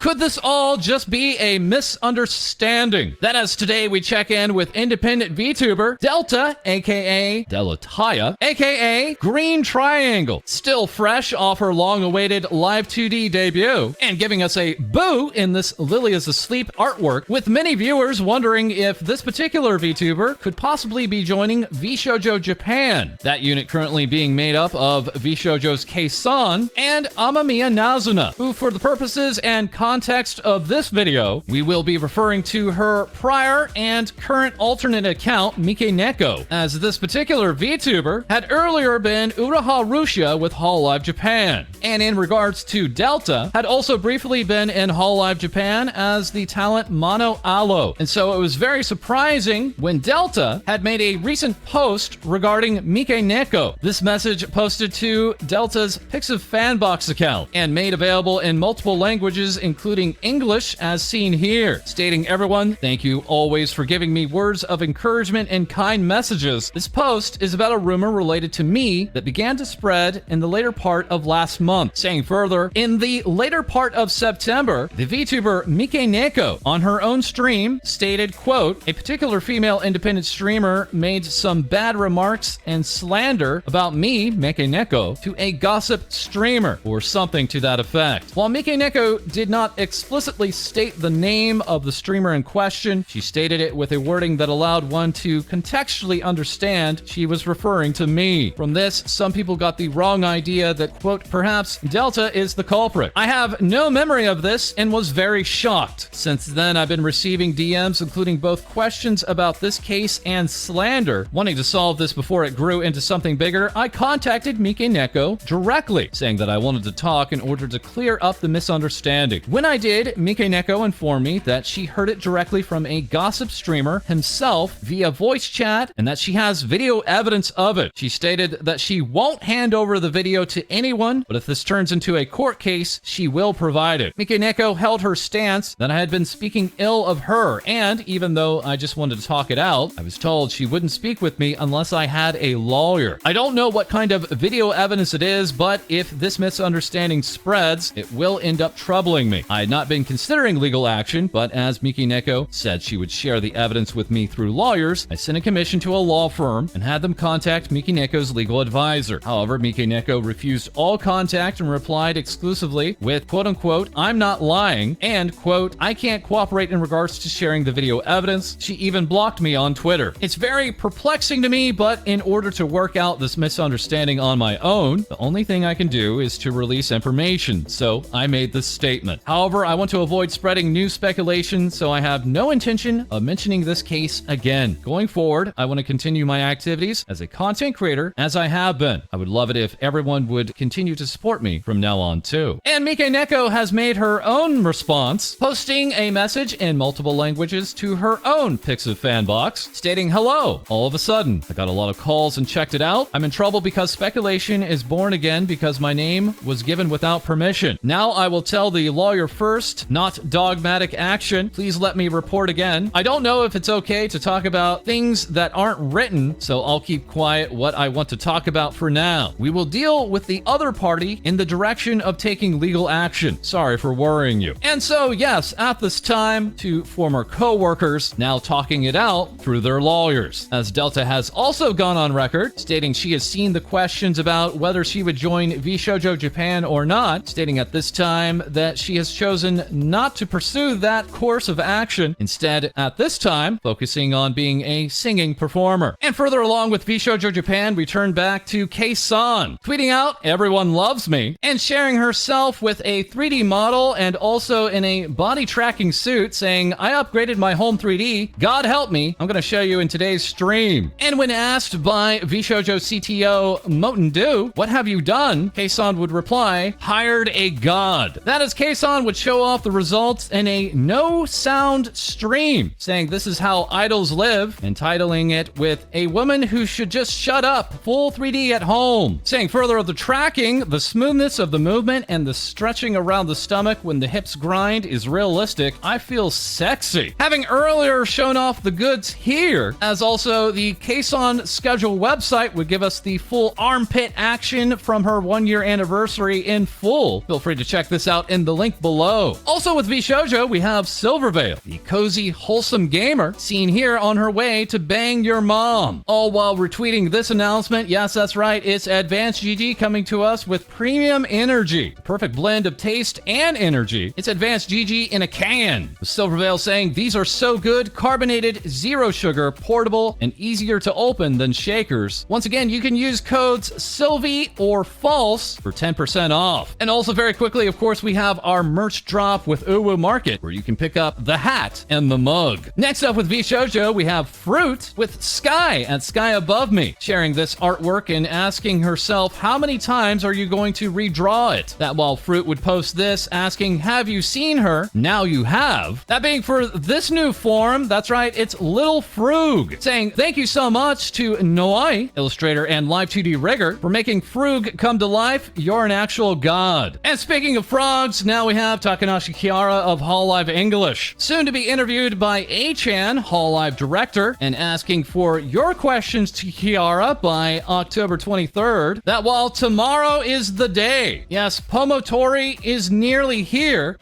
could this all just be a misunderstanding? Then as today we check in with independent VTuber Delta, aka Delutaya, aka Green Triangle, still fresh off her long-awaited live 2D debut, and giving us a boo in this Lily is Asleep artwork, with many viewers wondering if this particular VTuber could possibly be joining VShojo Japan, that unit currently being made up of VShojo's Kson and Amamiya Nazuna, who for the purposes and context of this video, we will be referring to her prior and current alternate account, Mikeneko, as this particular VTuber had earlier been Uraha Russia with HoloLive Japan, and in regards to Delta, had also briefly been in HoloLive Japan as the talent Mono Alo, and so it was very surprising when Delta had made a recent post regarding Mikeneko. This message posted to Delta's Pixiv Fanbox account and made available in multiple languages, including English as seen here, stating, "Everyone, thank you always for giving me words of encouragement and kind messages. This post is about a rumor related to me that began to spread in the later part of last month." Saying further, in the later part of September, the VTuber Mikeneko on her own stream stated, quote, "A particular female independent streamer made some bad remarks and slander about me, Mikeneko, to a gossip streamer," or something to that effect. While Mikeneko did not explicitly state the name of the streamer in question, she stated it with a wording that allowed one to contextually understand she was referring to me. From this, some people got the wrong idea that, quote, "perhaps Delta is the culprit." I have no memory of this and was very shocked. Since then, I've been receiving DMs including both questions about this case and slander. Wanting to solve this before it grew into something bigger, I contacted Mikeneko directly, saying that I wanted to talk in order to clear up the misunderstanding. When I did, Mikeneko informed me that she heard it directly from a gossip streamer himself via voice chat and that she has video evidence of it. She stated that she won't hand over the video to anyone, but if this turns into a court case, she will provide it. Mikeneko held her stance that I had been speaking ill of her, and even though I just wanted to talk it out, I was told she wouldn't speak with me unless I had a lawyer. I don't know what kind of video evidence it is, but if this misunderstanding spreads, it will end up troubling me. I had not been considering legal action, but as Mikeneko said she would share the evidence with me through lawyers, I sent a commission to a law firm and had them contact Mikeneko's legal advisor. However, Mikeneko refused all contact and replied exclusively with, quote unquote, "I'm not lying," and, quote, "I can't cooperate in regards to sharing the video evidence." She even blocked me on Twitter. It's very perplexing to me, but in order to work out this misunderstanding on my own, the only thing I can do is to release information, so I made this statement. However, I want to avoid spreading new speculation, so I have no intention of mentioning this case again. Going forward, I want to continue my activities as a content creator as I have been. I would love it if everyone would continue to support me from now on too. And Mikeneko has made her own response, posting a message in multiple languages to her own Pixiv Fanbox, stating, "Hello. All of a sudden, I got a lot of calls and checked it out. I'm in trouble because speculation is born again because my name was given without permission. Now I will tell the lawyer first, not dogmatic action. Please let me report again. I don't know if it's okay to talk about things that aren't written, so I'll keep quiet what I want to talk about for now. We will deal with the other party in the direction of taking legal action. Sorry for worrying you." And so, yes, at this time, two former co-workers now talking it out through their lawyers, as Delta has also gone on record stating she has seen the questions about whether she would join VShojo Japan or not, stating at this time that she has chosen not to pursue that course of action, instead at this time focusing on being a singing performer. And further along with VShojo Japan, we turn back to Kson, tweeting out, "Everyone loves me," and sharing herself with a 3D model and also in a body tracking suit, saying, "I upgraded my home 3D. God help me. I'm going to show you in today's stream." And when asked by VShojo CTO Motendu, "What have you done?" Kson would reply, "Hired a god." That is, Kson would show off the results in a no-sound stream, saying this is how idols live, entitling it with "A woman who should just shut up, full 3D at home." Saying further of the tracking, the smoothness of the movement and the stretching around the stomach when the hips grind is realistic. I feel sexy. Having earlier shown off the goods here, as also the Kson schedule website would give us the full armpit action from her 1-year anniversary in full. Feel free to check this out in the link below. below. Also with VShojo, we have Silvervale, the cozy, wholesome gamer, seen here on her way to bang your mom. All while retweeting this announcement. Yes, that's right, it's Advanced GG coming to us with premium energy. The perfect blend of taste and energy. It's Advanced GG in a can. With Silvervale saying, these are so good, carbonated, zero sugar, portable, and easier to open than shakers. Once again, you can use codes Sylvie or False for 10% off. And also very quickly, of course, we have our merch drop with Uwu Market, where you can pick up the hat and the mug. Next up with VShojo, we have Froot with Sky at Sky Above Me, sharing this artwork and asking herself, how many times are you going to redraw it? That while Froot would post this, asking, have you seen her? Now you have. That being for this new form, that's right, it's Little Froog, saying thank you so much to Noai, illustrator and live 2D rigger, for making Froog come to life. You're an actual god. And speaking of frogs, now we have Takanashi Kiara of HoloLive English, soon to be interviewed by A-chan, HoloLive director, and asking for your questions to Kiara by October 23rd. That while tomorrow is the day. Yes, PomuTori is nearly here.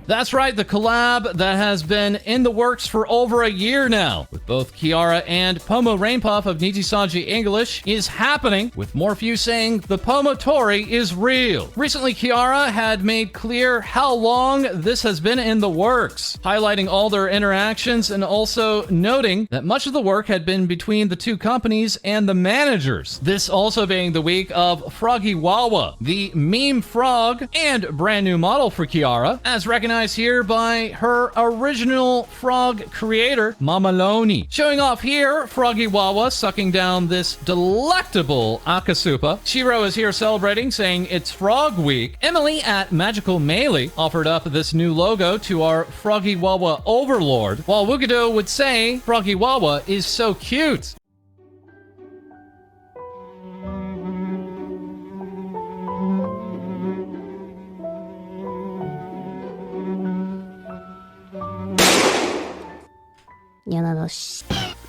That's right, the collab that has been in the works for over a year now, with both Kiara and Pomo Rainpuff of Niji English, is happening, with more of you saying the PomuTori is real. Recently, Kiara had made clear how long this has been in the works, highlighting all their interactions and also noting that much of the work had been between the two companies and the managers. This also being the week of Froggy Wawa, the meme frog and brand new model for Kiara, as recognized here by her original frog creator, Mamaloni. Showing off here, Froggy Wawa sucking down this delectable Akasupa. Shiro is here celebrating, saying it's Frog Week. Emily at Magical Melee offered up this new logo to our Froggy Wawa overlord, while Wukido would say Froggy Wawa is so cute.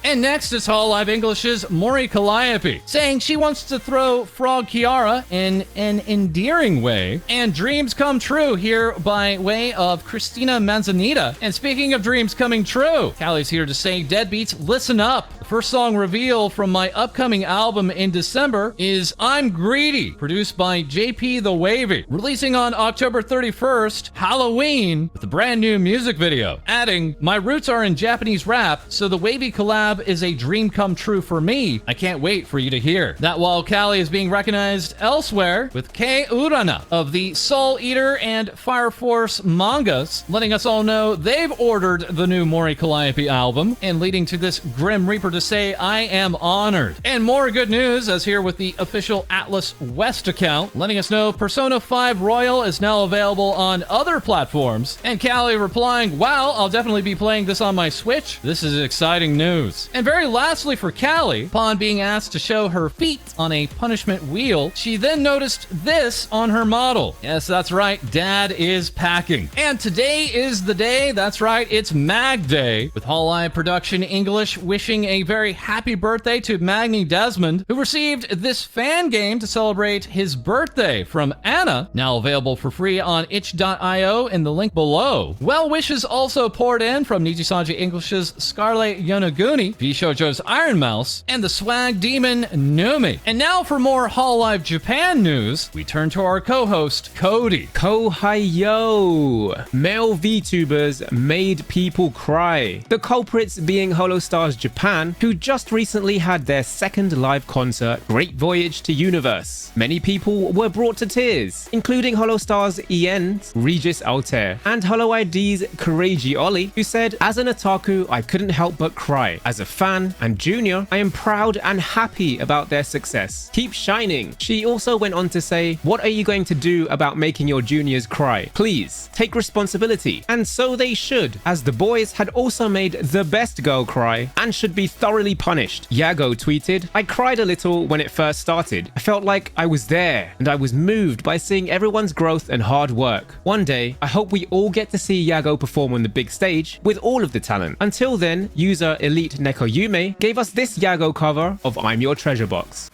And next is HoloLive English's Mori Calliope, saying she wants to throw Frog Kiara in an endearing way, and dreams come true here by way of Christina Manzanita. And speaking of dreams coming true, Callie's here to say, deadbeats, listen up. The first song reveal from my upcoming album in December is I'm Greedy, produced by JP the Wavy, releasing on October 31st, Halloween, with a brand new music video. Adding, my roots are in Japanese rap, so the Wavy collab is a dream come true for me. I can't wait for you to hear. That while Callie is being recognized elsewhere with Kei Urana of the Soul Eater and Fire Force mangas, letting us all know they've ordered the new Mori Calliope album, and leading to this Grim Reaper to say, I am honored. And more good news, as here with the official Atlas West account, letting us know Persona 5 Royal is now available on other platforms, and Callie replying, wow, I'll definitely be playing this on my Switch. This is exciting news. And very lastly for Callie, upon being asked to show her feet on a punishment wheel, she then noticed this on her model. Yes, that's right, Dad is packing. And today is the day, that's right, it's Mag Day, with HoloLive Production English wishing a very happy birthday to Magni Dezmond, who received this fan game to celebrate his birthday from Anna, now available for free on itch.io in the link below. Well wishes also poured in from Niji English's Scarlet Yonaguni, VShojo's Iron Mouse, and the swag demon Numi. And now for more HoloLive Japan news, we turn to our co-host, Co-Dee. Kohai-yo! Male VTubers made people cry. The culprits being Holostars Japan, who just recently had their second live concert, Great Voyage to Universe. Many people were brought to tears, including Holostars Ien's Regis Altair, and HoloID's Kureiji Oli, who said, as an otaku, I couldn't help but cry. As a fan and junior, I am proud and happy about their success. Keep shining. She also went on to say, what are you going to do about making your juniors cry? Please, take responsibility. And so they should, as the boys had also made the best girl cry and should be thoroughly punished. Yago tweeted, I cried a little when it first started. I felt like I was there, and I was moved by seeing everyone's growth and hard work. One day, I hope we all get to see Yago perform on the big stage with all of the talent. Until then, user Elite Neko Yume gave us this Yago cover of I'm Your Treasure Box.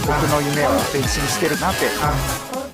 僕の夢をベースにしてるなって。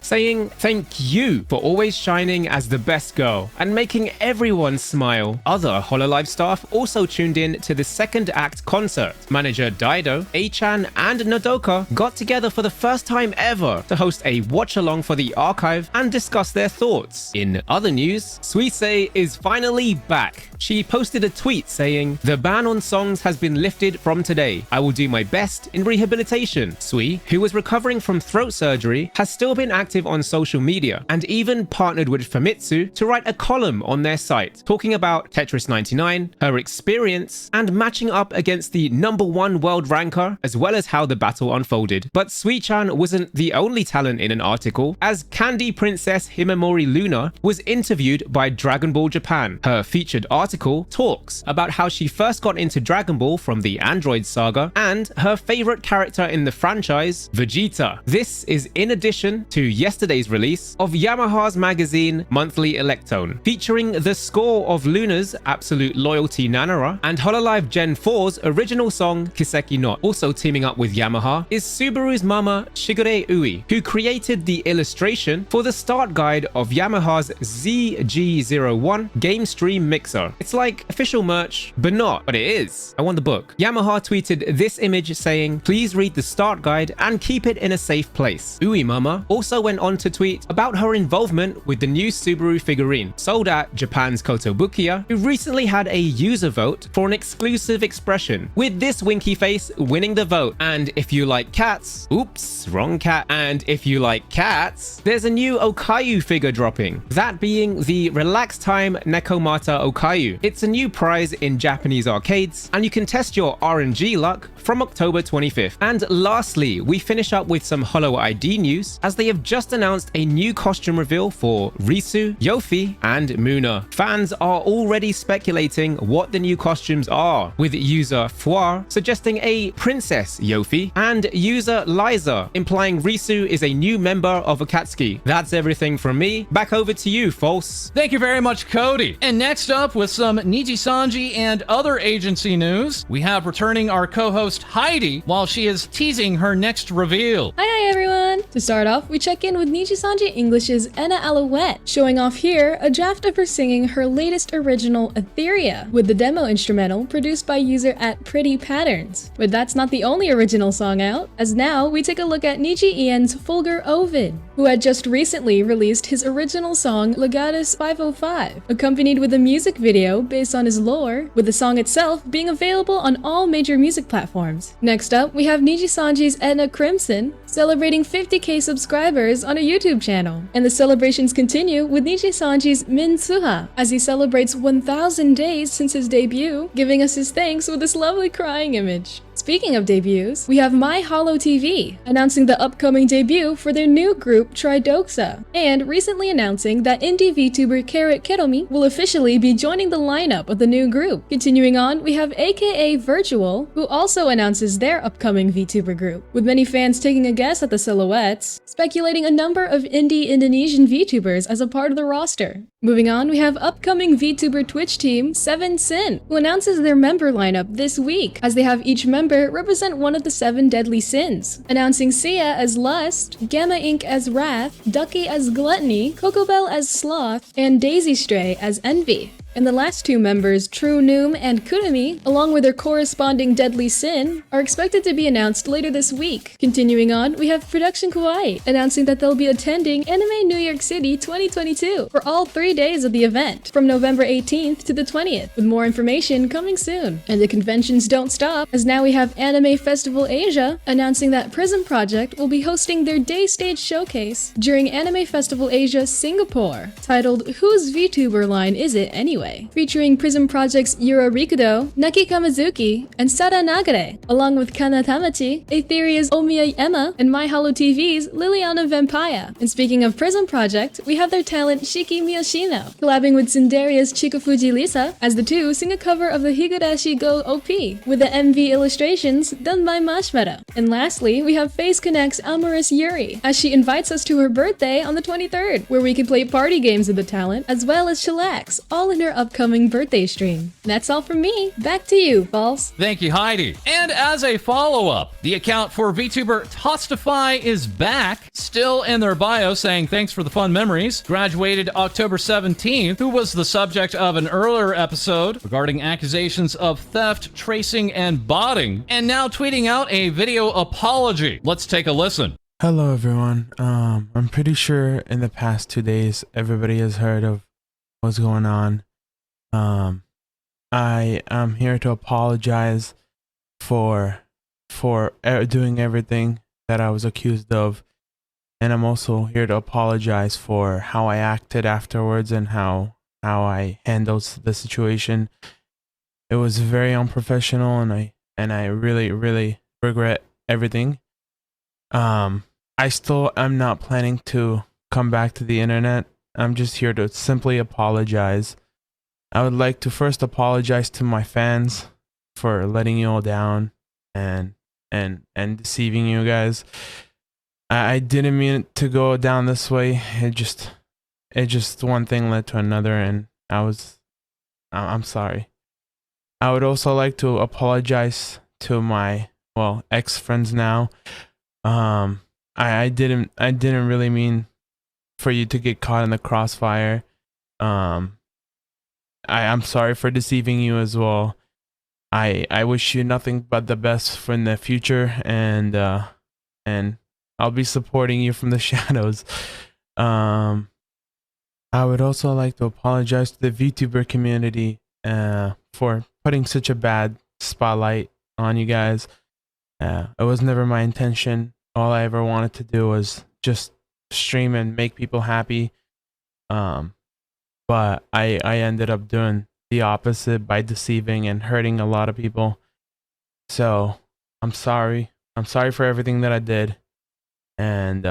saying thank you for always shining as the best girl and making everyone smile. Other HoloLive staff also tuned in to the second act concert. Manager Daido, A-chan, and Nodoka got together for the first time ever to host a watch-along for the archive and discuss their thoughts. In other news, Suisei is finally back. She posted a tweet saying, "The ban on songs has been lifted from today. I will do my best in rehabilitation." Sui, who was recovering from throat surgery, has still been active on social media and even partnered with Famitsu to write a column on their site talking about Tetris 99, her experience, and matching up against the #1 world ranker, as well as how the battle unfolded. But Sui-chan wasn't the only talent in an article, as Candy Princess Himamori Luna was interviewed by Dragon Ball Japan. Her featured article talks about how she first got into Dragon Ball from the Android saga and her favorite character in the franchise, Vegeta. This is in addition to yesterday's release of Yamaha's magazine Monthly Electone, featuring the score of Luna's Absolute Loyalty Nanara and HoloLive Gen 4's original song Kiseki no. Also teaming up with Yamaha is Subaru's mama Shigure Ui, who created the illustration for the start guide of Yamaha's ZG01 Game Stream Mixer. It's like official merch, but not, but it is. I want the book. Yamaha tweeted this image saying, "Please read the start guide and keep it in a safe place." Ui mama also went on to tweet about her involvement with the new Subaru figurine sold at Japan's Kotobukiya, who recently had a user vote for an exclusive expression, with this winky face winning the vote. And if you like cats, oops, wrong cat. And if you like cats, there's a new Okayu figure dropping, that being the Relax Time Nekomata Okayu. It's a new prize in Japanese arcades, and you can test your RNG luck from October 25th. And lastly, we finish up with some HoloID news, as they have just announced a new costume reveal for Risu, Yofi, and Muna. Fans are already speculating what the new costumes are, with user Foire suggesting a Princess Yofi and user Liza implying Risu is a new member of Akatsuki. That's everything from me. Back over to you, False. Thank you very much, Co-Dee. And next up, with some Niji Sanji and other agency news, we have returning our co-host Hai-Dee while she is teasing her next reveal. Hi everyone! To start off, we check in with Niji Sanji English's Enna Alouette, showing off here a draft of her singing her latest original Etheria, with the demo instrumental produced by user at Pretty Patterns. But that's not the only original song out, as now we take a look at Niji Ian's Fulgur Ovid, who had just recently released his original song Legatus 505, accompanied with a music video based on his lore, with the song itself being available on all major music platforms. Next up, we have Niji Sanji's Edna Crimson, celebrating 50k subscribers on a YouTube channel. And the celebrations continue with Niji Sanji's Min Suha, as he celebrates 1000 days since his debut, giving us his thanks with this lovely crying image. Speaking of debuts, we have My HoloTV announcing the upcoming debut for their new group Tridoxa, and recently announcing that indie VTuber Carrot Keromi will officially be joining the lineup of the new group. Continuing on, we have AKA Virtual, who also announces their upcoming VTuber group, with many fans taking a guess at the silhouettes, speculating a number of indie Indonesian VTubers as a part of the roster. Moving on, we have upcoming VTuber Twitch team 7 Sin, who announces their member lineup this week, as they have each member represent one of the 7 deadly sins, announcing Sia as Lust, Gamma Inc. as Wrath, Ducky as Gluttony, Cocobell as Sloth, and Daisy Stray as Envy. And the last 2 members, True Noom and Kurumi, along with their corresponding deadly sin, are expected to be announced later this week. Continuing on, we have Production Kawaii announcing that they'll be attending Anime New York City 2022 for all 3 days of the event, from November 18th to the 20th, with more information coming soon. And the conventions don't stop, as now we have Anime Festival Asia announcing that Prism Project will be hosting their day stage showcase during Anime Festival Asia Singapore, titled Whose VTuber Line Is It Anyway? Featuring Prism Project's Yura Rikudo, Naki Kamazuki, and Sada Nagare, along with Kana Tamachi, Aetheria's Omiya Emma, and My HoloTV's Liliana Vampire. And speaking of Prism Project, we have their talent Shiki Miyashino, collabing with Tsunderia's Chikufuji Lisa, as the two sing a cover of the Higurashi Go OP, with the MV illustrations done by Marshmallow. And lastly, we have Face Connect's Amorous Yuri, as she invites us to her birthday on the 23rd, where we can play party games with the talent, as well as chillax, all in her upcoming birthday stream. That's all from me. Back to you, False. Thank you, Hai-Dee. And as a follow-up, the account for VTuber Tostifyy is back, still in their bio saying thanks for the fun memories. Graduated October 17th, who was the subject of an earlier episode regarding accusations of theft, tracing, and botting, and now tweeting out a video apology. Let's take a listen. Hello everyone. I'm pretty sure in the past 2 days everybody has heard of what's going on. I am here to apologize for doing everything that I was accused of, and I'm also here to apologize for how I acted afterwards and how I handled the situation. It was very unprofessional, and I really regret everything. I still am not planning to come back to the internet. I'm just here to simply apologize. I would like to first apologize to my fans for letting you all down and deceiving you guys. I didn't mean it to go down this way. It just one thing led to another, and I'm sorry. I would also like to apologize to my ex-friends now. I didn't really mean for you to get caught in the crossfire. I'm sorry for deceiving you as well. I wish you nothing but the best for in the future, and I'll be supporting you from the shadows. I would also like to apologize to the VTuber community for putting such a bad spotlight on you guys. It was never my intention. All I ever wanted to do was just stream and make people happy. But I ended up doing the opposite by deceiving and hurting a lot of people. So I'm sorry. I'm sorry for everything that I did. And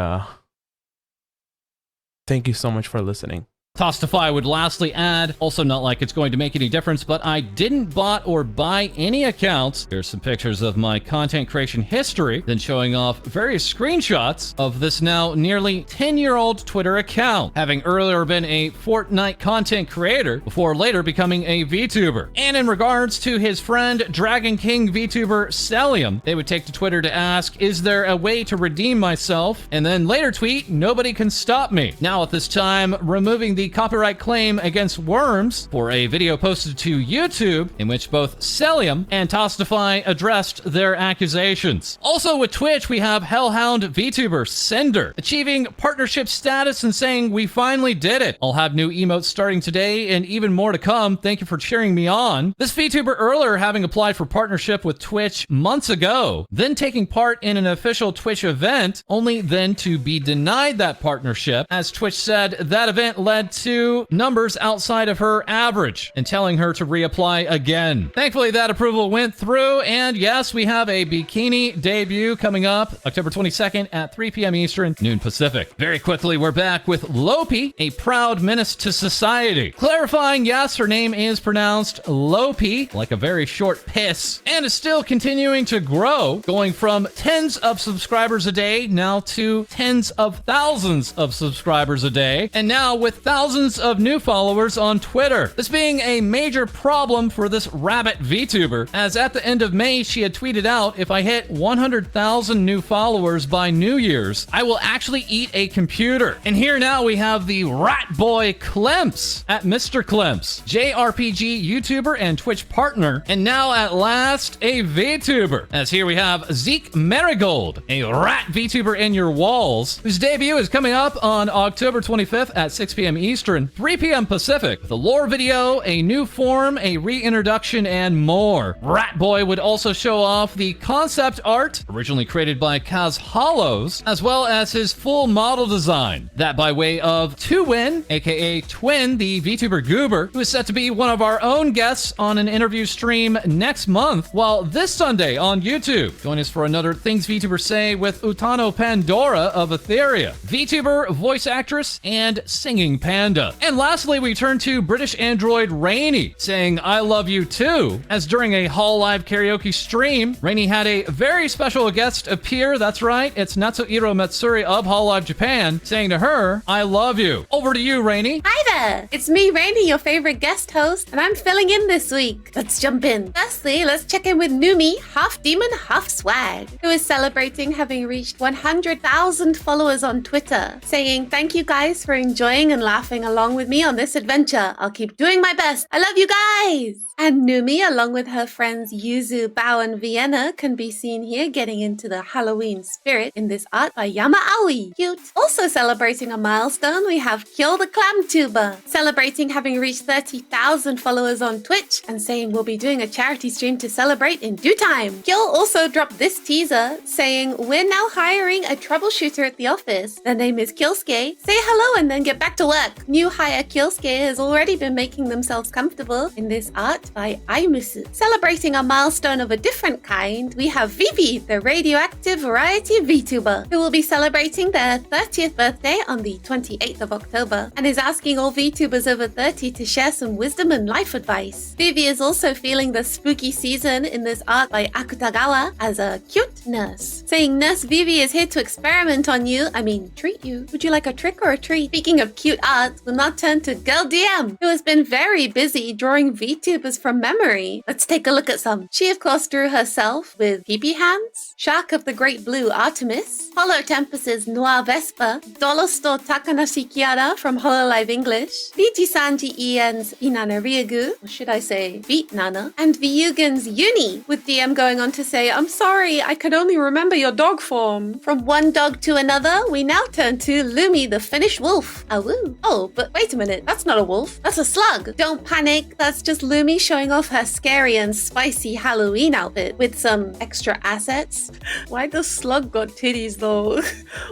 thank you so much for listening. Tostifyy would lastly add, also not like it's going to make any difference, but I didn't bot or buy any accounts. Here's some pictures of my content creation history, then showing off various screenshots of this now nearly 10-year-old Twitter account, having earlier been a Fortnite content creator before later becoming a VTuber. And in regards to his friend Dragon King VTuber Celium, they would take to Twitter to ask, is there a way to redeem myself? And then later tweet, nobody can stop me. Now at this time, removing the copyright claim against Worms for a video posted to YouTube in which both Celium and Tostifyy addressed their accusations. Also with Twitch, we have Hellhound VTuber Sinder achieving partnership status and saying, we finally did it. I'll have new emotes starting today and even more to come. Thank you for cheering me on. This VTuber earlier having applied for partnership with Twitch months ago, then taking part in an official Twitch event, only then to be denied that partnership, as Twitch said that event led to numbers outside of her average and telling her to reapply again. Thankfully, that approval went through, and yes, we have a bikini debut coming up October 22nd at 3 p.m. Eastern, noon Pacific. Very quickly, we're back with Lopi, a proud menace to society. Clarifying, yes, her name is pronounced Lopi, like a very short piss, and is still continuing to grow, going from tens of subscribers a day now to tens of thousands of subscribers a day, and now with thousands of new followers on Twitter. This being a major problem for this rabbit VTuber, as at the end of May, she had tweeted out, if I hit 100,000 new followers by New Year's, I will actually eat a computer. And here now we have the rat boy Clemps at Mr. Clemps, JRPG YouTuber and Twitch partner, and now at last a VTuber. As here we have Zeke Marigold, a rat VTuber in your walls, whose debut is coming up on October 25th at 6 p.m. Eastern, 3 p.m. Pacific, with a lore video, a new form, a reintroduction, and more. Ratboy would also show off the concept art, originally created by Kaz Hollows, as well as his full model design. That by way of Twin, aka Twin, the VTuber Goober, who is set to be one of our own guests on an interview stream next month, while this Sunday on YouTube. Join us for another Things VTubers Say with Utano Pandora of Etheria, VTuber, voice actress, and singing pan Panda. And lastly, we turn to British android Reiny, saying I love you too, as during a HoloLive karaoke stream, Reiny had a very special guest appear. That's right, it's Natsuhiro Matsuri of HoloLive Japan, saying to her, I love you. Over to you, Reiny. Hi there! It's me, Reiny, your favorite guest host, and I'm filling in this week. Let's jump in. Firstly, let's check in with Numi, half demon, half swag, who is celebrating having reached 100,000 followers on Twitter, saying thank you guys for enjoying and laughing along with me on this adventure. I'll keep doing my best. I love you guys! And Numi, along with her friends Yuzu, Bao, and Vienna, can be seen here getting into the Halloween spirit in this art by Yama Aoi. Cute. Also celebrating a milestone, we have Kyo the Clam Tuber, celebrating having reached 30,000 followers on Twitch and saying we'll be doing a charity stream to celebrate in due time. Kyo also dropped this teaser saying we're now hiring a troubleshooter at the office. Their name is Kyosuke. Say hello and then get back to work. New hire Kyosuke has already been making themselves comfortable in this art by Aimusu. Celebrating a milestone of a different kind, we have Vivi, the radioactive variety VTuber, who will be celebrating their 30th birthday on the 28th of October and is asking all VTubers over 30 to share some wisdom and life advice. Vivi is also feeling the spooky season in this art by Akutagawa as a cute nurse, saying Nurse Vivi is here to experiment on you, treat you. Would you like a trick or a treat? Speaking of cute art, we'll now turn to Girl DM, who has been very busy drawing VTubers from memory. Let's take a look at some. She of course drew herself with Pee-Pee Hands, Shark of the Great Blue Artemis, Holo Tempest's Noir Vespa, Dolosto Takanashi Kiara from HoloLive English, Niji Sanji Ien's Inana Ryugu, or should I say Beat Nana, and Vyugan's Uni, with DM going on to say, I'm sorry, I could only remember your dog form. From one dog to another, we now turn to Lumi the Finnish wolf. Awoo. Oh, but wait a minute, that's not a wolf, that's a slug. Don't panic, that's just Lumi showing off her scary and spicy Halloween outfit with some extra assets. Why does slug got titties though?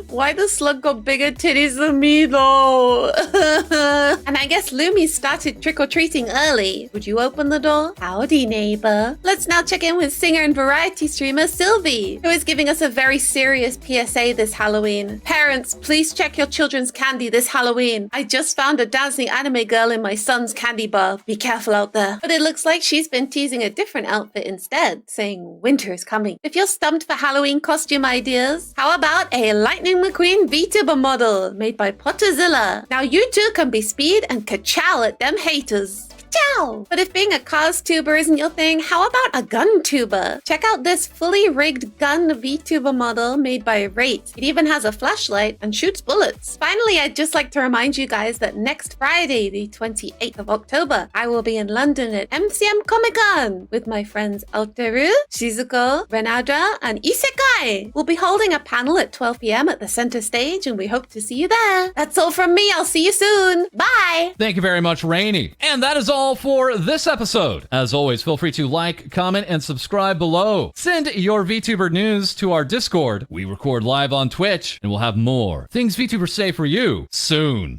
Why does slug got bigger titties than me though? And I guess Lumi started trick-or-treating early. Would you open the door? Howdy neighbor. Let's now check in with singer and variety streamer Sylvie, who is giving us a very serious PSA this Halloween. Parents, please check your children's candy this Halloween. I just found a dancing anime girl in my son's candy bar. Be careful out there. But it looks like she's been teasing a different outfit instead, saying winter is coming. If you're stumped for Halloween costume ideas, how about a Lightning McQueen VTuber model made by Potterzilla? Now you too can be speed and ka-chow at them haters. Ciao! But if being a cars tuber isn't your thing, how about a gun tuber? Check out this fully rigged gun VTuber model made by Rate. It even has a flashlight and shoots bullets. Finally, I'd just like to remind you guys that next Friday, the 28th of October, I will be in London at MCM Comic Con with my friends Alteru, Shizuko, Renadra, and Isekai. We'll be holding a panel at 12 p.m. at the center stage, and we hope to see you there. That's all from me. I'll see you soon. Bye! Thank you very much, Reiny. And that is all for this episode. As always, feel free to like, comment, and subscribe below. Send your VTuber news to our Discord. We record live on Twitch, and we'll have more things VTubers say for you soon.